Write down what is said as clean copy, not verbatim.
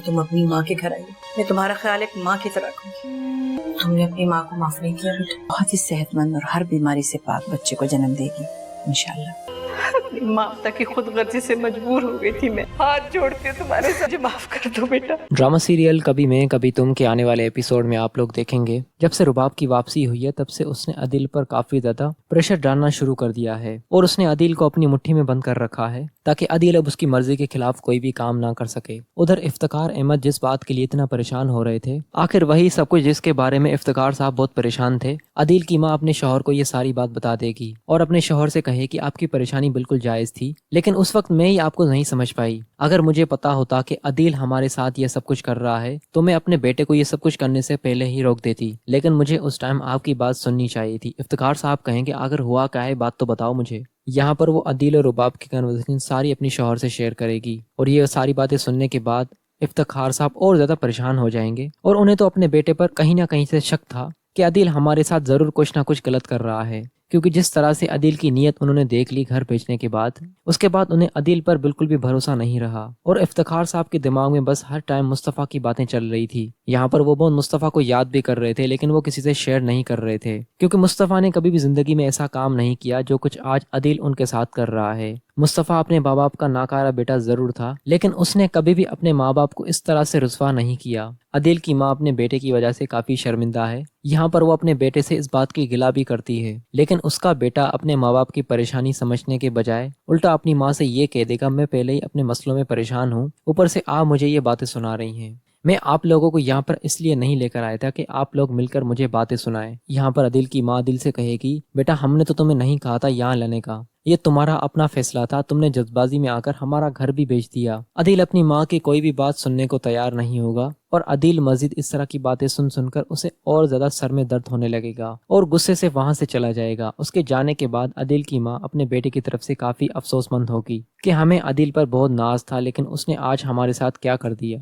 تم اپنی ماں کے گھر آئی، میں تمہارا خیال ایک ماں کی طرح رکھوں گی۔ تم نے اپنی ماں کو معاف نہیں کیا بیٹا؟ بہت ہی صحت مند اور ہر بیماری سے پاک بچے کو جنم دے گی انشاءاللہ۔ مامتا کی خود غرضی سے مجبور ہو گئی تھی میں، ہاتھ جوڑتی ہوں تمہارے ساتھ، مجھے معاف کر دو بیٹا۔ ڈرامہ سیریل کبھی میں کبھی تم کے آنے والے ایپیسوڈ میں آپ لوگ دیکھیں گے جب سے رباب کی واپسی ہوئی ہے تب سے اس نے عدیل پر کافی زیادہ پریشر ڈالنا شروع کر دیا ہے، اور اس نے عدیل کو اپنی مٹھی میں بند کر رکھا ہے تاکہ عدیل اب اس کی مرضی کے خلاف کوئی بھی کام نہ کر سکے۔ ادھر افتخار احمد جس بات کے لیے اتنا پریشان ہو رہے تھے، آخر وہی سب کچھ جس کے بارے میں افتخار صاحب بہت پریشان تھے۔ عدیل کی ماں اپنے شوہر کو یہ ساری بات بتا دے گی اور اپنے شوہر سے کہے کہ آپ کی پریشانی بالکل جائز تھی، لیکن اس وقت میں ہی آپ کو نہیں سمجھ پائی۔ اگر مجھے پتا ہوتا کہ عدیل ہمارے ساتھ یہ سب کچھ کر رہا ہے تو میں اپنے بیٹے کو یہ سب کچھ کرنے سے پہلے ہی روک دیتی، لیکن مجھے اس ٹائم آپ کی بات سننی چاہیے تھی۔ افتخار صاحب کہیں کہ اگر ہوا کیا ہے بات تو بتاؤ مجھے۔ یہاں پر وہ عدیل اور رباب کی کنورسیشن ساری اپنی شوہر سے شیئر کرے گی، اور یہ ساری باتیں سننے کے بعد افتخار صاحب اور زیادہ پریشان ہو جائیں گے، اور انہیں تو اپنے بیٹے پر کہیں نہ کہیں سے شک تھا کہ عدیل ہمارے ساتھ ضرور کچھ نہ کچھ غلط کر رہا ہے، کیونکہ جس طرح سے عدیل کی نیت انہوں نے دیکھ لی گھر بھیجنے کے بعد، اس کے بعد انہیں عدیل پر بالکل بھی بھروسہ نہیں رہا، اور افتخار صاحب کے دماغ میں بس ہر ٹائم مصطفیٰ کی باتیں چل رہی تھی۔ یہاں پر وہ بہت مصطفیٰ کو یاد بھی کر رہے تھے، لیکن وہ کسی سے شیئر نہیں کر رہے تھے، کیونکہ مصطفیٰ نے کبھی بھی زندگی میں ایسا کام نہیں کیا جو کچھ آج عدیل ان کے ساتھ کر رہا ہے۔ مصطفیٰ اپنے ماں باپ کا ناکارہ بیٹا ضرور تھا، لیکن اس نے کبھی بھی اپنے ماں باپ کو اس طرح سے رسوا نہیں کیا۔ عدیل کی ماں اپنے بیٹے کی وجہ سے کافی شرمندہ ہے، یہاں پر وہ اپنے بیٹے سے اس بات کی گلہ بھی کرتی ہے، لیکن اس کا بیٹا اپنے ماں باپ کی پریشانی سمجھنے کے بجائے الٹا اپنی ماں سے یہ کہہ دے گا میں پہلے ہی اپنے مسئلوں میں پریشان ہوں، اوپر سے آپ مجھے یہ باتیں سنا رہی ہیں۔ میں آپ لوگوں کو یہاں پر اس لیے نہیں لے کر آیا تھا کہ آپ لوگ مل کر مجھے باتیں سنائیں۔ یہاں پر عدیل کی ماں دل سے کہے گی بیٹا ہم نے تو تمہیں نہیں کہا تھا یہاں لینے کا، یہ تمہارا اپنا فیصلہ تھا، تم نے جلد بازی میں آ کر ہمارا گھر بھی بیچ دیا۔ عدیل اپنی ماں کی کوئی بھی بات سننے کو تیار نہیں ہوگا، اور عدیل مزید اس طرح کی باتیں سن سن کر اسے اور زیادہ سر میں درد ہونے لگے گا اور غصے سے وہاں سے چلا جائے گا۔ اس کے جانے کے بعد عدیل کی ماں اپنے بیٹے کی طرف سے کافی افسوس مند ہوگی کہ ہمیں عدیل پر بہت ناز تھا، لیکن اس نے آج ہمارے ساتھ کیا کر دیا۔